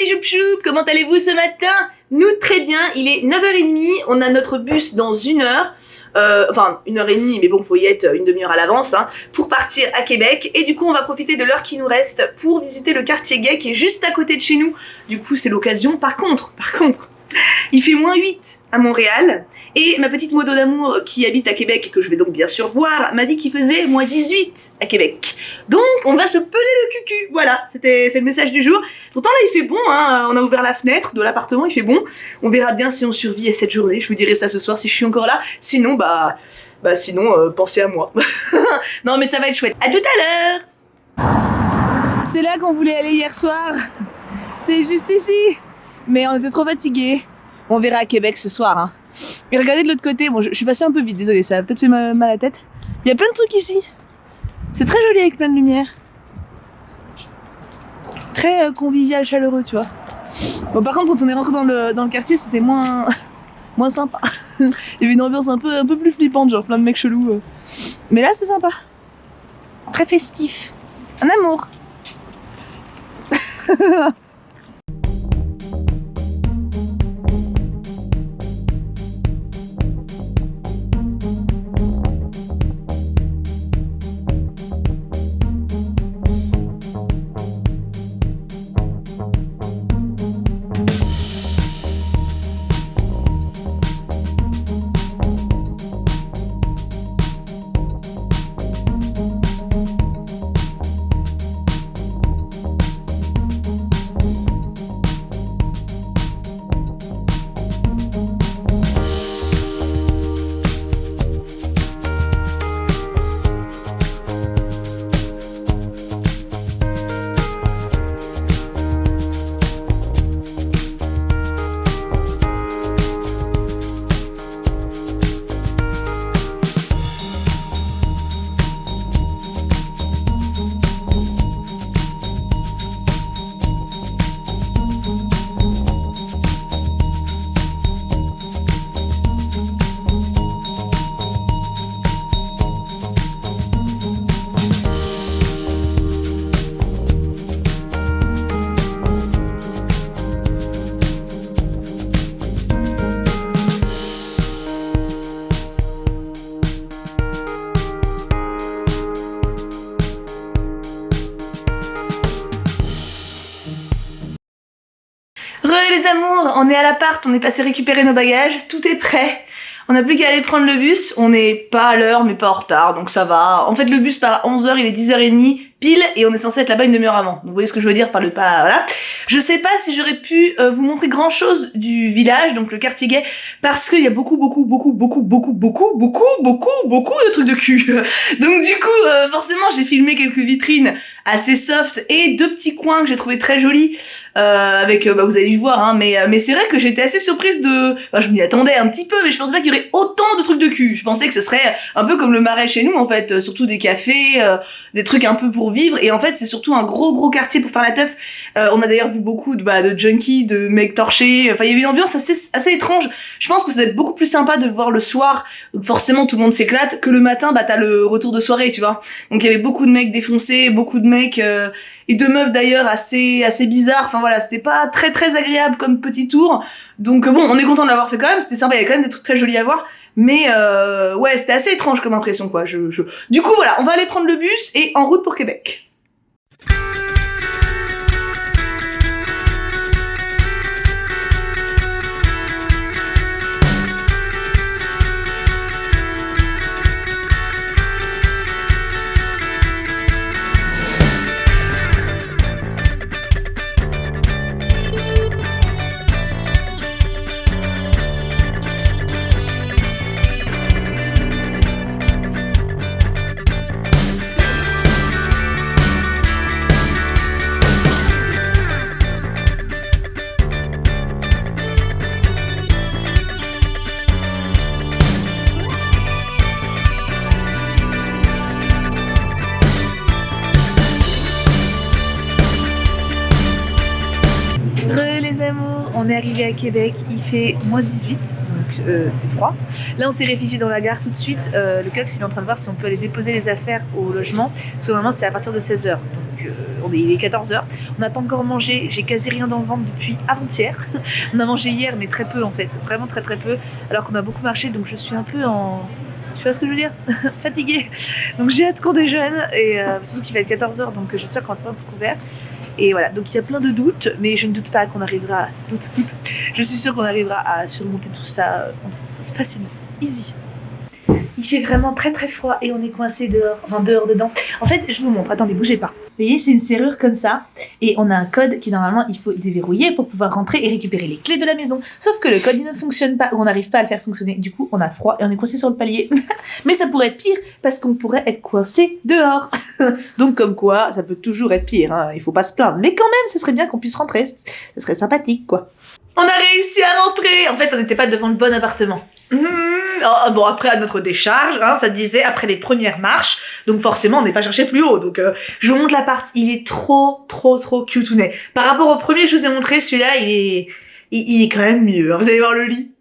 petits choup-choup, comment allez-vous ce matin? Nous très bien, il est 9h30, on a notre bus dans 1 heure, enfin 1h30, mais bon faut y être une demi-heure à l'avance, hein, pour partir à Québec, et du coup on va profiter de l'heure qui nous reste pour visiter le quartier gay qui est juste à côté de chez nous, du coup c'est l'occasion. Par contre, il fait -8 à Montréal, et ma petite modo d'amour qui habite à Québec, que je vais donc bien sûr voir, m'a dit qu'il faisait -18 à Québec. Donc on va se peler le cucu, voilà, c'est le message du jour. Pourtant là il fait bon, hein, on a ouvert la fenêtre de l'appartement, il fait bon. On verra bien si on survit à cette journée, je vous dirai ça ce soir si je suis encore là. Sinon, pensez à moi. Non mais ça va être chouette. À tout à l'heure. C'est là qu'on voulait aller hier soir. C'est juste ici. Mais on était trop fatigués. On verra à Québec ce soir. Hein. Et regardez de l'autre côté. Bon, je suis passée un peu vite, désolée, ça a peut-être fait mal à la tête. Il y a plein de trucs ici. C'est très joli avec plein de lumière. Très convivial, chaleureux, tu vois. Bon, par contre, quand on est rentré dans le quartier, c'était moins sympa. Il y avait une ambiance un peu plus flippante, genre plein de mecs chelous. Mais là, c'est sympa. Très festif. Un amour. Les amours, on est à l'appart, on est passé récupérer nos bagages, tout est prêt. On n'a plus qu'à aller prendre le bus, on n'est pas à l'heure mais pas en retard, donc ça va. En fait le bus part à 11h, il est 10h30 pile et on est censé être là-bas une demi-heure avant. Donc, vous voyez ce que je veux dire par le pas, voilà. Je sais pas si j'aurais pu vous montrer grand chose du village, donc le quartier gay, parce qu'il y a beaucoup de trucs de cul. Donc du coup, forcément j'ai filmé quelques vitrines assez soft et 2 petits coins que j'ai trouvé très jolis, avec, vous avez dû voir, hein, mais c'est vrai que j'étais assez surprise enfin, je m'y attendais un petit peu, mais je pensais pas qu'il y aurait autant de trucs de cul. Je pensais que ce serait un peu comme le Marais chez nous, en fait, surtout des cafés, des trucs un peu pour vivre, et en fait c'est surtout un gros quartier pour faire la teuf. On a d'ailleurs vu beaucoup de junkies, de mecs torchés, enfin il y avait une ambiance assez étrange. Je pense que ça doit être beaucoup plus sympa de le voir le soir, forcément tout le monde s'éclate, que le matin t'as le retour de soirée, tu vois. Donc il y avait beaucoup de mecs défoncés, beaucoup de mecs et de meufs d'ailleurs assez bizarres. Enfin voilà, c'était pas très agréable comme petit tour. Donc bon, on est content de l'avoir fait quand même, c'était sympa, il y avait quand même des trucs très jolis à voir. Mais ouais, c'était assez étrange comme impression, quoi. Du coup, voilà, on va aller prendre le bus et en route pour Québec. On est arrivé à Québec, il fait -18, donc c'est froid. Là on s'est réfugié dans la gare tout de suite. Le cox il est en train de voir si on peut aller déposer les affaires au logement. Parce que normalement c'est à partir de 16h. Donc il est 14h, on n'a pas encore mangé, j'ai quasi rien dans le ventre depuis avant-hier. On a mangé hier, mais très peu en fait, vraiment très très peu, alors qu'on a beaucoup marché, donc je suis un peu en... Tu vois ce que je veux dire? Fatiguée. Donc j'ai hâte qu'on déjeune, et surtout qu'il va être 14h, donc j'espère qu'on va trouver un truc ouvert. Et voilà, donc il y a plein de doutes, mais je ne doute pas qu'on arrivera... Doute. Je suis sûre qu'on arrivera à surmonter tout ça facilement. Easy. Il fait vraiment très très froid et on est coincé dehors, enfin dehors dedans. En fait, je vous montre, attendez, bougez pas. Vous voyez, c'est une serrure comme ça et on a un code qui normalement il faut déverrouiller pour pouvoir rentrer et récupérer les clés de la maison. Sauf que le code il ne fonctionne pas ou on n'arrive pas à le faire fonctionner. Du coup, on a froid et on est coincé sur le palier. Mais ça pourrait être pire parce qu'on pourrait être coincé dehors. Donc comme quoi, ça peut toujours être pire, hein. Il faut pas se plaindre. Mais quand même, ça serait bien qu'on puisse rentrer. Ça serait sympathique, quoi. On a réussi à rentrer. En fait, on n'était pas devant le bon appartement. Bon, après à notre décharge, hein, ça disait après les premières marches, donc forcément on n'est pas cherché plus haut. Donc je vous montre l'appart, il est trop cutounet. Par rapport au premier, je vous ai montré, celui-là, il est quand même mieux. Hein. Vous allez voir le lit.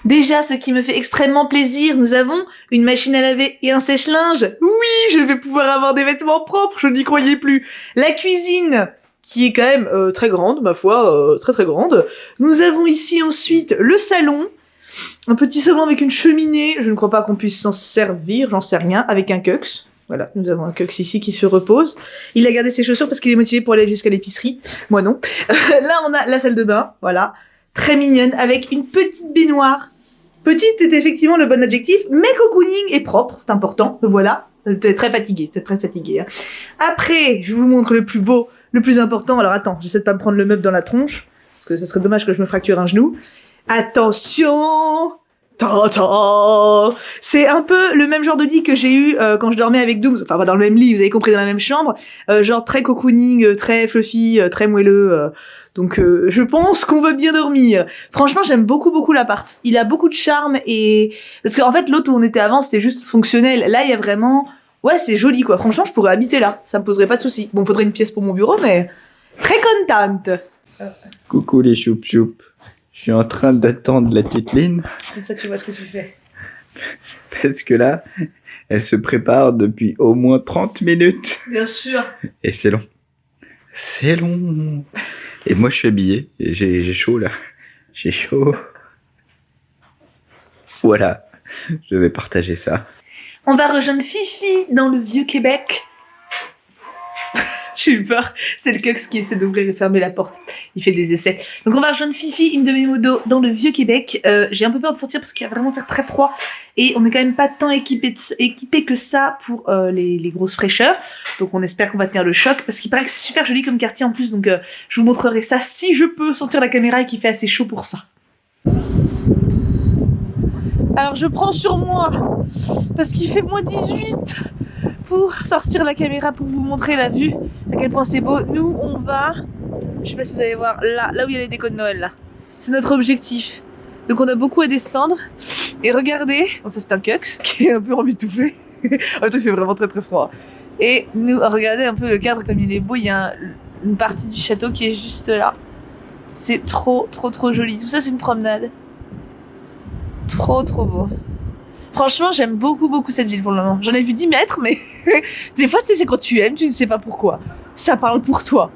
Déjà, ce qui me fait extrêmement plaisir, nous avons une machine à laver et un sèche-linge. Oui, je vais pouvoir avoir des vêtements propres, je n'y croyais plus. La cuisine, qui est quand même très grande, ma foi, très grande. Nous avons ici ensuite le salon. Un petit salon avec une cheminée, je ne crois pas qu'on puisse s'en servir, j'en sais rien, avec un cux. Voilà, nous avons un cux ici qui se repose. Il a gardé ses chaussures parce qu'il est motivé pour aller jusqu'à l'épicerie. Moi non. Là, on a la salle de bain, voilà. Très mignonne, avec une petite baignoire. Petite est effectivement le bon adjectif, mais cocooning et propre, c'est important. Voilà. T'es très fatigué, hein. Après, je vous montre le plus beau, le plus important. Alors attends, j'essaie de pas me prendre le meuble dans la tronche, parce que ça serait dommage que je me fracture un genou. Attention! Ta-ta! C'est un peu le même genre de lit que j'ai eu quand je dormais avec Dooms. Enfin, pas dans le même lit, vous avez compris, dans la même chambre. Genre très cocooning, très fluffy, très moelleux. Donc je pense qu'on va bien dormir. Franchement, j'aime beaucoup l'appart. Il a beaucoup de charme et... Parce qu'en fait, l'autre où on était avant, c'était juste fonctionnel. Là, il y a vraiment... Ouais, c'est joli, quoi. Franchement, je pourrais habiter là. Ça me poserait pas de soucis. Bon, faudrait une pièce pour mon bureau, mais... Très contente. Coucou les choup-choup. Je suis en train d'attendre la Titeline. Comme ça, tu vois ce que tu fais. Parce que là, elle se prépare depuis au moins 30 minutes. Bien sûr. Et c'est long. C'est long. Et moi, je suis habillé. Et j'ai chaud, là. J'ai chaud. Voilà. Je vais partager ça. On va rejoindre Fifi dans le Vieux-Québec. J'ai eu peur. C'est le Cux qui essaie d'ouvrir et fermer la porte. Il fait des essais. Donc on va rejoindre Fifi, une de mes modos, dans le Vieux-Québec. J'ai un peu peur de sortir parce qu'il va vraiment faire très froid. Et on n'est quand même pas tant équipé que ça pour les grosses fraîcheurs. Donc on espère qu'on va tenir le choc. Parce qu'il paraît que c'est super joli comme quartier en plus. Donc je vous montrerai ça si je peux sortir la caméra et qu'il fait assez chaud pour ça. Alors je prends sur moi parce qu'il fait moins 18 pour sortir la caméra pour vous montrer la vue, à quel point c'est beau. Nous on va, je sais pas si vous allez voir, là où il y a les décos de Noël là. C'est notre objectif. Donc on a beaucoup à descendre et regardez, bon ça c'est un Cux qui est un peu emmitouflé. En fait il fait vraiment très froid. Et nous regardez un peu le cadre comme il est beau, il y a une partie du château qui est juste là. C'est trop joli. Tout ça c'est une promenade. Trop beau. Franchement, j'aime beaucoup cette ville pour le moment. J'en ai vu 10 mètres, mais des fois, c'est quand tu aimes, tu ne sais pas pourquoi. Ça parle pour toi.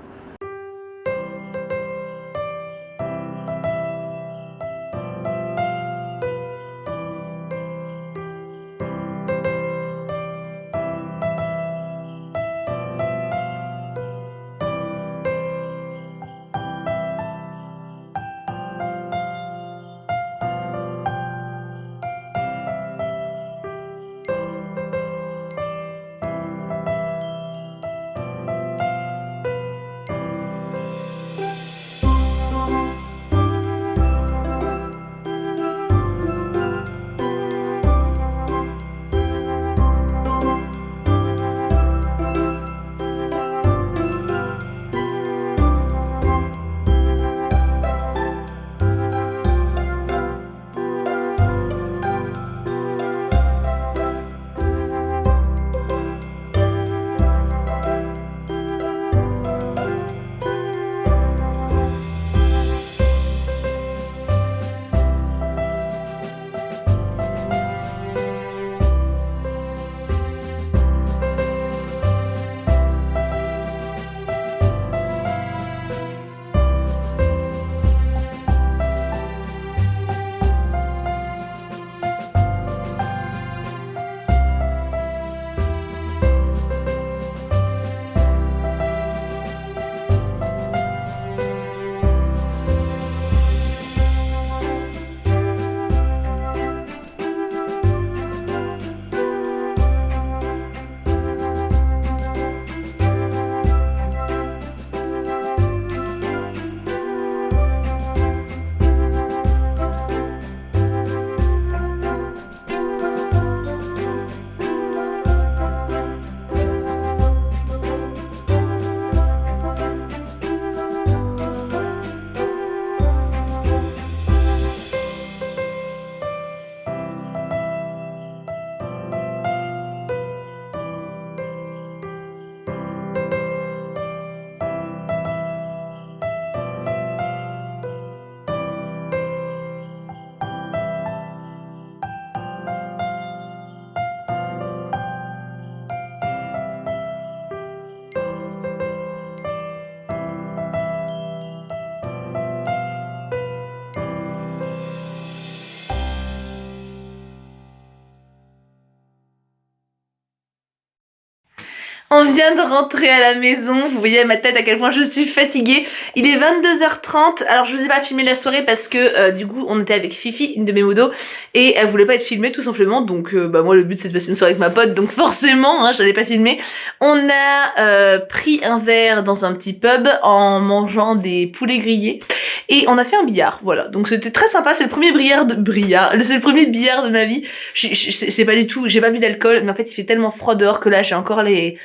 On vient de rentrer à la maison, vous voyez à ma tête à quel point je suis fatiguée. Il est 22h30, alors je vous ai pas filmé la soirée parce que du coup on était avec Fifi, une de mes modos, et elle voulait pas être filmée tout simplement, donc moi le but c'est de passer une soirée avec ma pote, donc forcément hein, j'allais pas filmer. On a pris un verre dans un petit pub en mangeant des poulets grillés, et on a fait un billard, voilà. Donc c'était très sympa, c'est le premier c'est le premier billard de ma vie. C'est pas du tout, j'ai pas bu d'alcool, mais en fait il fait tellement froid dehors que là j'ai encore les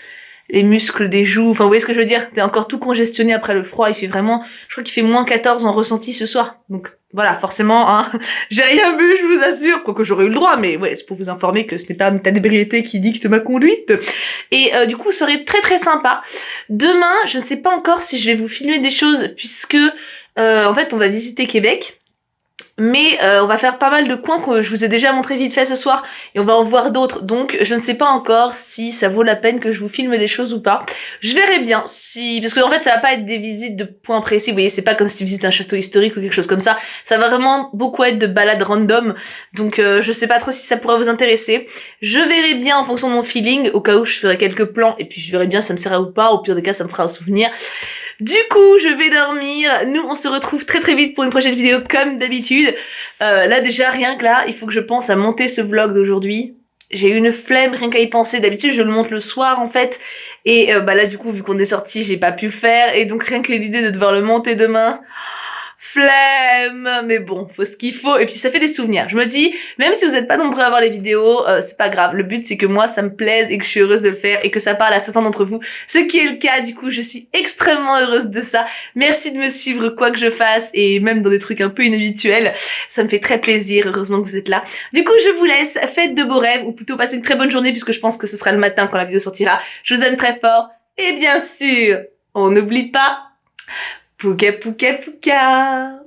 muscles des joues, enfin vous voyez ce que je veux dire, t'es encore tout congestionné après le froid, il fait vraiment, je crois qu'il fait -14 en ressenti ce soir, donc voilà, forcément, hein, j'ai rien bu, je vous assure, quoique j'aurais eu le droit, mais ouais, c'est pour vous informer que ce n'est pas ta d'ébriété qui dicte ma conduite, et du coup, ça serait très très sympa. Demain, je ne sais pas encore si je vais vous filmer des choses, puisque, en fait, on va visiter Québec, mais on va faire pas mal de coins que je vous ai déjà montré vite fait ce soir et on va en voir d'autres, donc je ne sais pas encore si ça vaut la peine que je vous filme des choses ou pas. Je verrai bien si, parce que en fait ça va pas être des visites de points précis, vous voyez, c'est pas comme si tu visites un château historique ou quelque chose comme ça va vraiment beaucoup être de balades random, donc je sais pas trop si ça pourra vous intéresser. Je verrai bien en fonction de mon feeling, au cas où je ferai quelques plans et puis je verrai bien si ça me sert ou pas, au pire des cas ça me fera un souvenir. Du coup, je vais dormir. Nous, on se retrouve très très vite pour une prochaine vidéo comme d'habitude. Là déjà, rien que là, il faut que je pense à monter ce vlog d'aujourd'hui. J'ai eu une flemme rien qu'à y penser. D'habitude, je le monte le soir en fait. Et là du coup, vu qu'on est sorti, j'ai pas pu le faire. Et donc rien que l'idée de devoir le monter demain... flemme, mais bon, faut ce qu'il faut, et puis ça fait des souvenirs. Je me dis, même si vous n'êtes pas nombreux à voir les vidéos, c'est pas grave. Le but c'est que moi ça me plaise et que je suis heureuse de le faire et que ça parle à certains d'entre vous, ce qui est le cas. Du coup, je suis extrêmement heureuse de ça. Merci de me suivre quoi que je fasse et même dans des trucs un peu inhabituels. Ça me fait très plaisir, heureusement que vous êtes là. Du coup, je vous laisse, faites de beaux rêves ou plutôt passez une très bonne journée puisque je pense que ce sera le matin quand la vidéo sortira. Je vous aime très fort et bien sûr, on n'oublie pas Pouka pouka pouka.